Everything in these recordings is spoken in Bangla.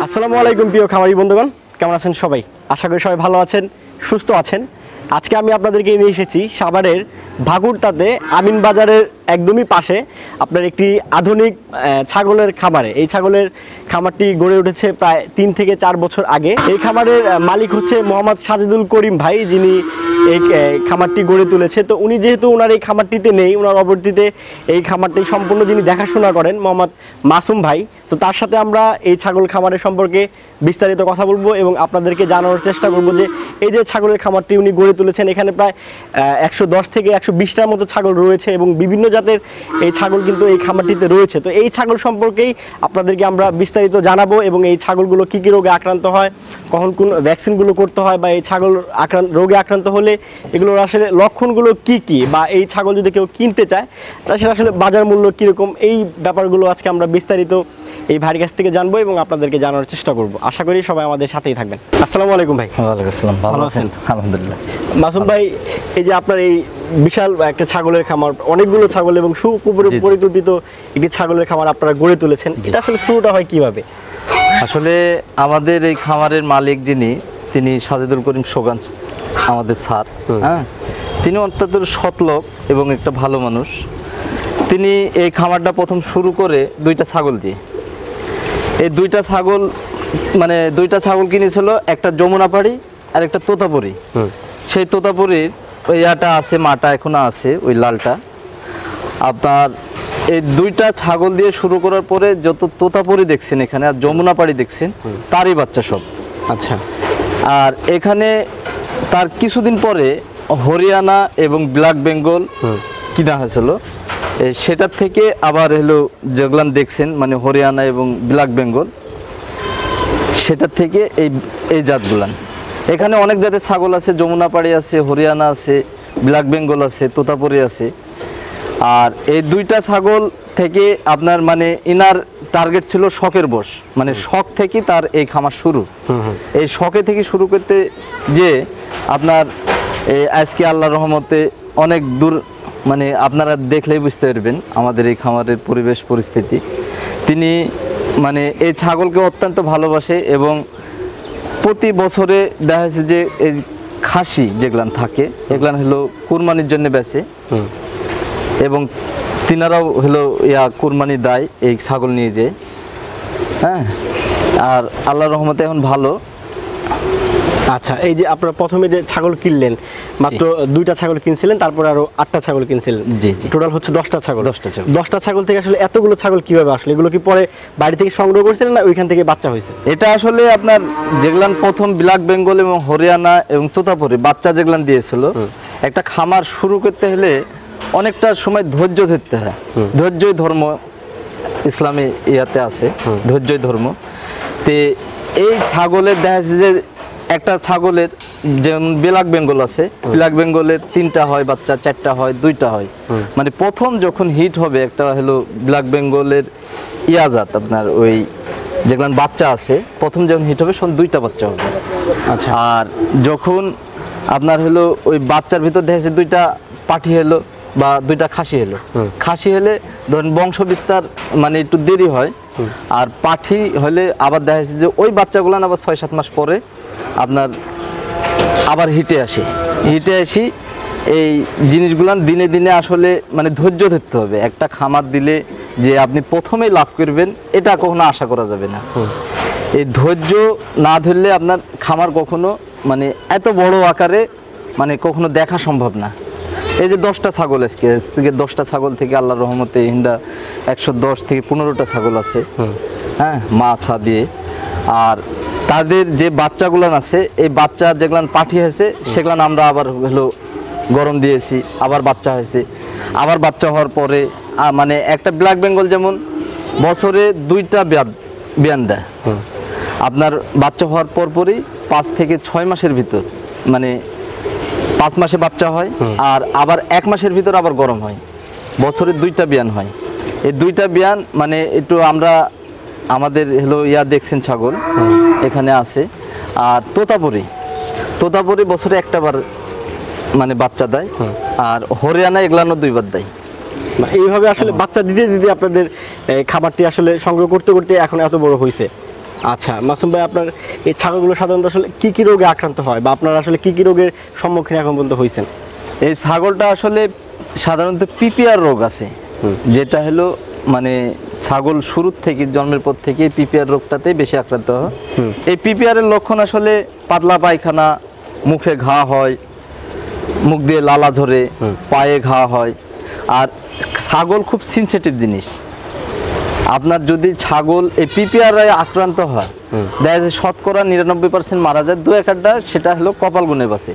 আসসালামু আলাইকুম প্রিয় খামারি বন্ধুগণ, কেমন আছেন সবাই? আশা করি সবাই ভালো আছেন, সুস্থ আছেন। আজকে আমি আপনাদেরকে নিয়ে এসেছি সাভারের ভাগুরতাতে আমিন বাজারের একদমই পাশে আপনার একটি আধুনিক ছাগলের খামারে। এই ছাগলের খামারটি গড়ে উঠেছে প্রায় 3 থেকে 4 বছর আগে। এই খামারের মালিক হচ্ছে মোহাম্মদ সাজিদুল করিম ভাই, যিনি এই খামারটি গড়ে তুলেছে। তো উনি যেহেতু ওনার এই খামারটিতে নেই, ওনার অবর্তীতে এই খামারটি সম্পূর্ণ যিনি দেখাশোনা করেন মোহাম্মদ মাসুম ভাই। তো তার সাথে আমরা এই ছাগল খামারের সম্পর্কে বিস্তারিত কথা বলবো এবং আপনাদেরকে জানানোর চেষ্টা করব যে এই যে ছাগলের খামারটি উনি গড়ে তুলেছেন, এখানে প্রায় 110 থেকে 120টার মতো ছাগল রয়েছে এবং বিভিন্ন জাতের এই ছাগল কিন্তু এই খামারটিতে রয়েছে। তো এই ছাগল সম্পর্কেই আপনাদেরকে আমরা বিস্তারিত জানাবো এবং এই ছাগলগুলো কী কী রোগে আক্রান্ত হয়, কখন কোন ভ্যাকসিনগুলো করতে হয়, বা এই ছাগল রোগে আক্রান্ত হলে এগুলোর আসলে লক্ষণগুলো কি কি, বা এই ছাগল যদি কেউ কিনতে চায় তাহলে সেটা আসলে বাজার মূল্য কীরকম, এই ব্যাপারগুলো আজকে আমরা বিস্তারিত এই ভাইয়ের কাছ থেকে জানবো এবং আপনাদেরকে জানানোর চেষ্টা করব। আশা করি সবাই আমাদের সাথেই থাকবেন। আসসালামু আলাইকুম ভাই। ওয়ালাইকুম আসসালাম। ভালো আছেন? আলহামদুলিল্লাহ। মাসুম ভাই, এই যে আপনার এই বিশাল একটা ছাগলের খামার, অনেকগুলো ছাগল এবং সুপরিকল্পিত একটি ছাগলের খামার আপনারা গড়ে তুলেছেন, এটা আসলে শুরুটা হয় কিভাবে? আসলে আমাদের এই খামারের মালিক তিনি সাজিদুল করিম সোগান আমাদের স্যার। হ্যাঁ, তিনি অত্যন্ত সৎ লোক এবং একটা ভালো মানুষ। তিনি এই খামারটা প্রথম শুরু করে 2টা ছাগল দিয়ে। এই 2টা ছাগল কিনেছিল, একটা যমুনাপাড়ি আর একটা তোতাপুরি। সেই তোতাপুরির ওই ইয়াটা আছে, মাটা এখনো আছে, ওই লালটা। আপনার এই 2টা ছাগল দিয়ে শুরু করার পরে যত তোতাপুরি দেখছেন এখানে আর যমুনাপাড়ি দেখছেন, তারই বাচ্চা সব। আচ্ছা। আর এখানে তার কিছুদিন পরে হরিয়ানা এবং ব্ল্যাক বেঙ্গল কিনা হয়েছিল। সেটার থেকে আবার যেগুলান দেখছেন মানে হরিয়ানা এবং ব্ল্যাক বেঙ্গল, সেটার থেকে এই জাতগুলান। এখানে অনেক জাতের ছাগল আছে, যমুনাপাড়ি আছে, হরিয়ানা আছে, ব্ল্যাক বেঙ্গল আছে, তোতাপুরি আছে। আর এই 2টা ছাগল থেকে আপনার মানে ইনার টার্গেট ছিল শখের বশ, মানে শখ থেকে তার এই খামার শুরু। এই শখে থেকে শুরু করতে যে আপনার আজকে আল্লাহর রহমতে অনেক দূর, মানে আপনারা দেখলেই বুঝতে পারবেন আমাদের এই খামারের পরিবেশ পরিস্থিতি। তিনি মানে এই ছাগলকে অত্যন্ত ভালোবাসে এবং প্রতি বছরে দেখা যাচ্ছে যে এই খাসি যেগুলান থাকে এগুলান কুরবানির জন্য বেচে এবং তিনারাও কুরবানি দেয় এই ছাগল নিয়ে যে। হ্যাঁ, আর আল্লাহর রহমতে এখন ভালো। আচ্ছা, এই যে আপনারা প্রথমে যে ছাগল কিনলেন, মাত্র 2টা ছাগল কিনছিলেন, তারপর আরো 8টা ছাগল কিনছিলেন। জি জি, টোটাল হচ্ছে 10টা ছাগল। 10টা ছাগল থেকে আসলে এতগুলো ছাগল কিভাবে আসলে? এগুলো কি পরে বাড়ি থেকে সংগ্রহ করেছিলেন না ওইখান থেকে বাচ্চা হয়েছে? এটা আসলে আপনার যেগুলান প্রথম ব্ল্যাক বেঙ্গল এবং হরিয়ানা এবং তোতাপুরি বাচ্চা যেগুলান দিয়েছিল, একটা খামার শুরু করতে হলে অনেকটা সময় ধৈর্য ধরতে হয়। ধৈর্যই ধর্ম, ইসলামী ইয়াতে আছে ধৈর্যই ধর্ম। তে এই ছাগলের দেখা যাচ্ছে যে একটা ছাগলের যেমন ব্ল্যাক বেঙ্গল আছে, ব্ল্যাক বেঙ্গলের 3টা হয় বাচ্চা, 4টা হয়, 2টা হয়। মানে প্রথম যখন হিট হবে একটা ব্ল্যাক বেঙ্গলের ইয়াজাত আপনার ওই যেগুলো বাচ্চা আছে, প্রথম যখন হিট হবে তখন 2টা বাচ্চা হবে। আচ্ছা। আর যখন আপনার ওই বাচ্চার ভিতর দেখা যাচ্ছে 2টা পাঠি বা 2টা খাসি খাসি হলে ধরেন বংশ বিস্তার মানে একটু দেরি হয়। আর পাঠি হলে আবার দেখা যাচ্ছে যে ওই বাচ্চাগুলো আবার 6-7 মাস পরে আপনার আবার হিটে আসি। এই জিনিসগুলান দিনে দিনে আসলে মানে ধৈর্য ধরতে হবে। একটা খামার দিলে যে আপনি প্রথমেই লাভ করবেন এটা কখনো আশা করা যাবে না। এই ধৈর্য না ধরলে আপনার খামার কখনো মানে এত বড় আকারে মানে কখনো দেখা সম্ভব না। এই যে 10টা ছাগল আজকে 10টা ছাগল থেকে আল্লাহর রহমতে হিন্দা 110 থেকে 15টা ছাগল আছে। হ্যাঁ, মাছা দিয়ে। আর তাদের যে বাচ্চাগুলান আছে, এই বাচ্চা যেগুলান পাঠি হয়েছে সেগুলান আমরা আবার গরম দিয়েছি, আবার বাচ্চা হয়েছে। আবার বাচ্চা হওয়ার পরে মানে একটা ব্ল্যাক বেঙ্গল যেমন বছরে 2টা বিয়ান দেয়। আপনার বাচ্চা হওয়ার পরপরই 5 থেকে 6 মাসের ভিতর মানে 5 মাসে বাচ্চা হয়, আর আবার 1 মাসের ভিতর আবার গরম হয়। বছরে 2টা বিয়ান হয়। এই 2টা বিয়ান মানে একটু আমরা আমাদের দেখছেন ছাগল এখানে আছে। আর তোতাপুরি বছরে একটাবার মানে বাচ্চা দেয়। আর হরিয়ানা এগুলানো 2বার দেয়। এইভাবে আসলে বাচ্চা দিতে দিতে আপনাদের খাবারটি আসলে সংগ্রহ করতে করতে এখন এত বড় হয়েছে। আচ্ছা মাসুম ভাই, আপনার এই ছাগলগুলো সাধারণত আসলে কি কি রোগে আক্রান্ত হয়, বা আপনারা আসলে কি কি রোগের সম্মুখীন এখন পর্যন্ত হয়েছেন? এই ছাগলটা আসলে সাধারণত পিপিআর রোগ আছে, যেটা হলো মানে ছাগল শুরুর থেকে জন্মের পর থেকে পিপিআর রোগটাতেই বেশি আক্রান্ত হয়। এই পিপিআর এর লক্ষণ আসলে পাতলা পায়খানা, মুখে ঘা হয়, মুখ দিয়ে লালা ঝরে, পায়ে ঘা হয়। আর ছাগল খুব সেনসিটিভ জিনিস। আপনার যদি ছাগল এই পিপিআর আক্রান্ত হয়, দেখা যায় শতকরা 99% মারা যায়, 2-1টা সেটা হলো কপাল গুনে বাঁচে।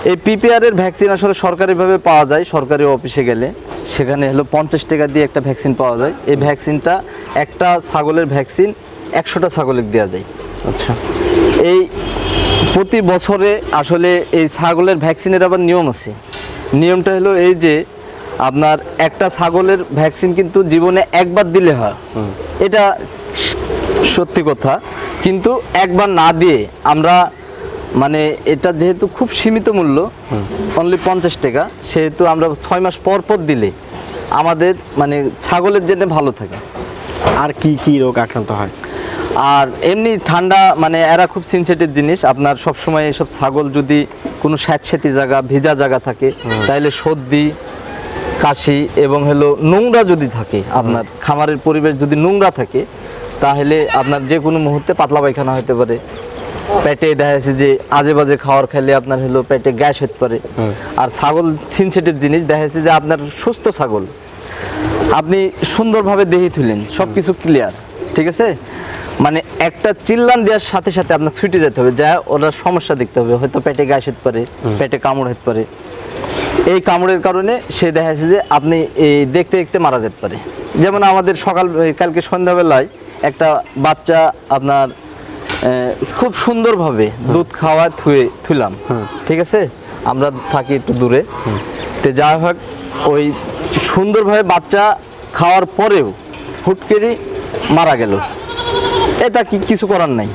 এই পিপিআর এর ভ্যাকসিন আসলে সরকারিভাবে পাওয়া যায়, সরকারি অফিসে গেলে সেখানে হলো 50 টাকা দিয়ে একটা ভ্যাকসিন পাওয়া যায়। এই ভ্যাকসিনটা একটা ছাগলের ভ্যাকসিন 100টা ছাগলের দেওয়া যায়। আচ্ছা, এই প্রতি বছরে আসলে এই ছাগলের ভ্যাকসিনের আবার নিয়ম আছে। নিয়মটা হলো এই যে আপনার একটা ছাগলের ভ্যাকসিন কিন্তু জীবনে একবার দিলে হয়, এটা সত্যি কথা, কিন্তু একবার না দিয়ে আমরা মানে এটা যেহেতু খুব সীমিত মূল্য, অনলি 50 টাকা, সেহেতু আমরা 6 মাস পর পর দিলে আমাদের মানে ছাগলের জন্য ভালো থাকে। আর কি কি রোগ আক্রান্ত হয়? আর এমনি ঠান্ডা, মানে এরা খুব সেনসিটিভ জিনিস। আপনার সবসময় এইসব ছাগল যদি কোনো স্যাঁতস্যাঁতি জায়গা, ভিজা জায়গা থাকে, তাহলে সর্দি, কাশি এবং হলো নোংরা যদি থাকে, আপনার খামারের পরিবেশ যদি নোংরা থাকে, তাহলে আপনার যে কোনো মুহূর্তে পাতলা পায়খানা হতে পারে। পেটে দেখা যাচ্ছে যে আজে বাজে খাবার খেলে আপনার হলো পেটে গ্যাস হতে পারে। আর ছাগল সেনসিটিভ জিনিস, দেখা যাচ্ছে যে আপনার সুস্থ ছাগল আপনি সুন্দরভাবে দেহি তুলেন, সব কিছু ক্লিয়ার, ঠিক আছে, মানে একটা চিল্লান দেওয়ার সাথে সাথে আপনার ছুটে যেতে হবে, যা ওরা সমস্যা দেখতে হবে, হয়তো পেটে গ্যাস হতে পারে, পেটে কামড় হতে পারে। এই কামড়ের কারণে সে দেখা যাচ্ছে যে আপনি এই দেখতে দেখতে মারা যেতে পারে। যেমন আমাদের কালকে সন্ধ্যাবেলায় একটা বাচ্চা আপনার খুব সুন্দরভাবে দুধ খাওয়া থুলাম, ঠিক আছে, আমরা থাকি একটু দূরে, তো যা হোক ওই সুন্দরভাবে বাচ্চা খাওয়ার পরেও হুট করে মারা গেল। এটা কিছু করার নাই।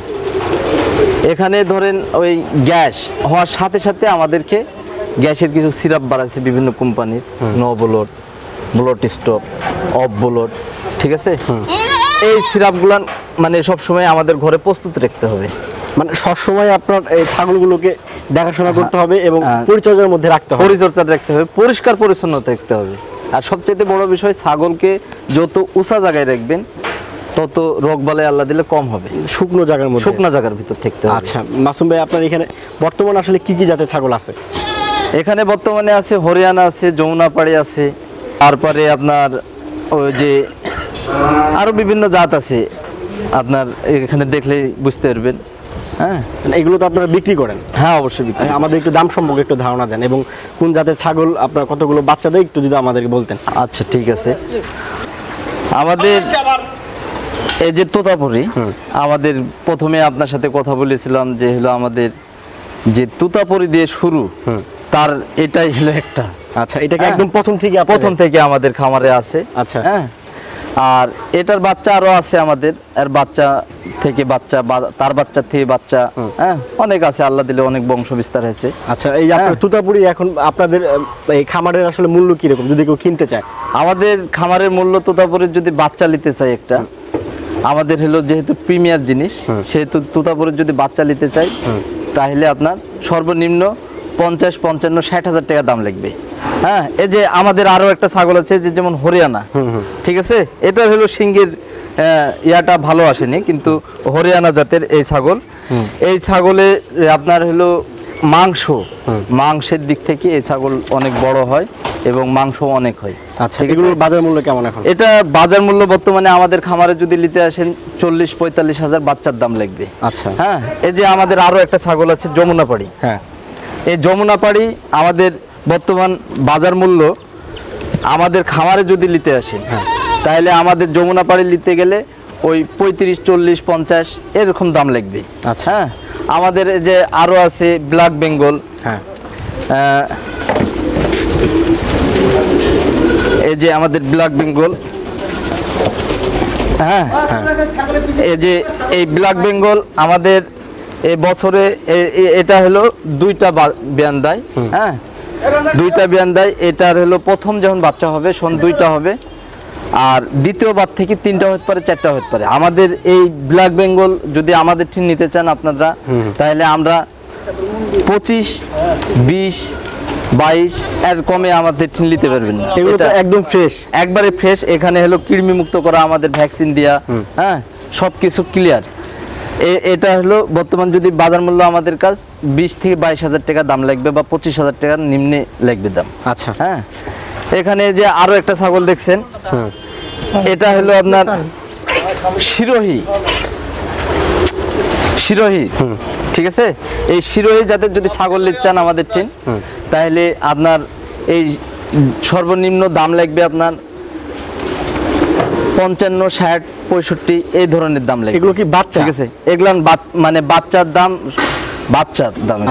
এখানে ধরেন ওই গ্যাস হওয়ার সাথে সাথে আমাদেরকে গ্যাসের কিছু সিরাপ বাড়াচ্ছে বিভিন্ন কোম্পানির, no blood, blood stop, off blood, ঠিক আছে। এই সিরাপগুলো মানে সবসময় আমাদের ঘরে প্রস্তুত রাখতে হবে। মানে সবসময় আপনার এই ছাগলগুলোকে দেখাশোনা করতে হবে এবং পরিচর্যার মধ্যে রাখতে হবে, পরিচর্যা রাখতে হবে, পরিষ্কার পরিচ্ছন্নতা রাখতে হবে। আর সবচেয়ে বড় বিষয়, ছাগলকে যত উঁচা জায়গায় রাখবেন তত রোগবালাই আল্লাহ দিলে কম হবে। শুকনো জায়গার মধ্যে, শুকনো জায়গার ভিতর থাকতে হবে। আচ্ছা মাসুম ভাই, আপনার এখানে বর্তমানে আসলে কি কি জাতের ছাগল আছে? এখানে বর্তমানে আছে হরিয়ানা আছে, যমুনাপাড়ি আছে, তারপরে আপনার ওই যে আরো বিভিন্ন জাত আছে, আপনার এখানে দেখলেই বুঝতে পারবেন। হ্যাঁ, এগুলো তো আপনারা বিক্রি করেন? হ্যাঁ, অবশ্যই বিক্রি। আমাদের একটু দাম সম্পর্কে একটু ধারণা দেন, এবং কোন জাতের ছাগল আপনার কতগুলো বাচ্চা দেয় একটু যদি আমাদেরকে বলতেন। আচ্ছা, ঠিক আছে। আমাদের এই যে তোতাপুরি, আমাদের প্রথমে আপনার সাথে কথা বলেছিলাম যে হলো আমাদের যে তোতাপুরি দিয়ে শুরু, তার এটাই হলো একটা। আচ্ছা, এটাকে একদম প্রথম থেকে আমাদের খামারে আছে। আচ্ছা, হ্যাঁ, আর এটার বাচ্চা আরো আছে আমাদের, এর বাচ্চা থেকে বাচ্চা, তার বাচ্চা থেকে বাচ্চা, হ্যাঁ, অনেক আছে, আল্লাহ দিলে অনেক বংশ বিস্তার হয়েছে। আচ্ছা, এই আপনার তোতাপুরি এখন আপনাদের এই খামারের আসলে মূল্য কি রকম যদি কেউ কিনতে চায়? আমাদের খামারের মূল্য তোতাপুরির যদি বাচ্চা নিতে চাই একটা, আমাদের হলো যেহেতু প্রিমিয়ার জিনিস, সেহেতু তোতাপুরির যদি বাচ্চা নিতে চাই, তাহলে আপনার সর্বনিম্ন 50, 55, 60 হাজার টাকা দাম লাগবে। হ্যাঁ, এই যে আমাদের আরো একটা ছাগল আছে যে যেমন হরিয়ানা, ঠিক আছে, এটা হলো সিংহের ইয়াটা ভালো আসেনি, কিন্তু হরিয়ানা জাতের এই ছাগল, এই ছাগলে আপনার হলো মাংসের দিক থেকে এই ছাগল অনেক বড় হয় এবং মাংস অনেক হয়। আচ্ছা, এগুলোর বাজার মূল্য কেমন এখন? এটা বাজার মূল্য বর্তমানে আমাদের খামারে যদি নিতে আসেন 40-45 হাজার বাচ্চার দাম লাগবে। আচ্ছা, হ্যাঁ, এই যে আমাদের আরো একটা ছাগল আছে যমুনাপাড়ি। হ্যাঁ, এই যমুনাপাড়ি আমাদের বর্তমান বাজার মূল্য আমাদের খামারে যদি নিতে আসেন, তাহলে আমাদের যমুনাপাড়ি নিতে গেলে ওই 35, 40, 50 এরকম দাম লাগবে। আচ্ছা, হ্যাঁ, আমাদের এই যে আরো আছে ব্ল্যাক বেঙ্গল, হ্যাঁ, এই যে আমাদের ব্ল্যাক বেঙ্গল, হ্যাঁ, এই যে এই ব্ল্যাক বেঙ্গল আমাদের এই বছরে এটা হলো 2টা বিয়ান দেয়। হ্যাঁ, 2টা বিয়ান দেয়। এটার হলো প্রথম যখন বাচ্চা হবে 2টা হবে, আর দ্বিতীয় বাত থেকে 3টা হতে পারে 4টা হতে পারে। আমাদের এই ব্ল্যাক বেঙ্গল যদি আমাদের ঠিক নিতে চান আপনারা, তাহলে আমরা 25, 20, 22 এর কমে আমাদের ঠিক নিতে পারবেন না। এগুলো তো একদম ফ্রেশ, একবারে ফ্রেশ। এখানে হলো কৃমি মুক্ত করা, আমাদের ভ্যাকসিন দেয়া, হ্যাঁ, সবকিছু ক্লিয়ার। এটা হলো বর্তমান যদি বাজার মূল্য আমাদের কাছ 20 থেকে 22 হাজার টাকা দাম লাগবে, বা 25 হাজার টাকার নিম্নে লাগবে দাম। আচ্ছা, হ্যাঁ। এখানে যে আরো একটা ছাগল দেখছেন, এটা হলো আপনার শিরোহী। ঠিক আছে, এই শিরোহী জাতের যদি ছাগল নিতে চান আমাদের টিন, তাহলে আপনার এই সর্বনিম্ন দাম লাগবে আপনার 55, 60, 65 এই ধরনের দাম লাগবে। এগুলো কি বাচ্চা? ঠিক আছে, এগুলো মানে বাচ্চার দাম।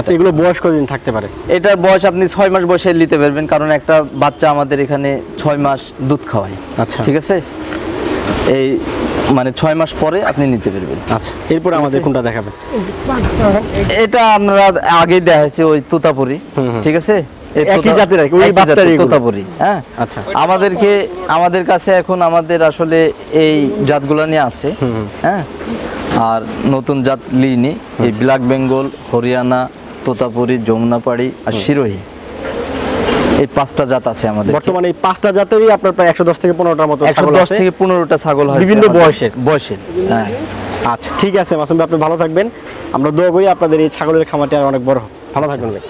আচ্ছা, এগুলো বয়স কতদিন থাকতে পারে? এটার বয়স আপনি 6 মাস বয়সে নিতে পারবেন, কারণ একটা বাচ্চা আমাদের এখানে 6 মাস দুধ খাওয়ায়। আচ্ছা, ঠিক আছে, এই মানে 6 মাস পরে আপনি নিতে পারবেন। আচ্ছা, এরপর আমাদের কোনটা দেখাবেন? এটা আমরা আগে দেখাইছি ওই তোতাপুরি। ঠিক আছে, একই জাতের আর কি, ওই বাচ্চারই তোতাপুরি। হ্যাঁ, আচ্ছা। আমাদের কাছে এখন আমাদের আসলে এই জাতগুলো নিয়ে আছে। হ্যাঁ, আর নতুন জাত লিনি, এই ব্ল্যাক বেঙ্গল, হরিয়ানা, তোতাপুরি, যমুনাপাড়ি আর শিরোহী, এই 5টা জাত আছে আমাদের বর্তমানে। এই 5টা জাতেরই আপনার প্রায় 110 থেকে 15টার মতো ছাগল 110 আছে, থেকে 15টা ছাগল হয় বিভিন্ন বয়সের। হ্যাঁ, আচ্ছা, ঠিক আছে মাসুম ভাই, আপনি ভালো থাকবেন। আমরা দোয়া করি আপনাদের এই ছাগলের খামারটি আর অনেক বড় হোক। ভালো থাকবেন ভাই।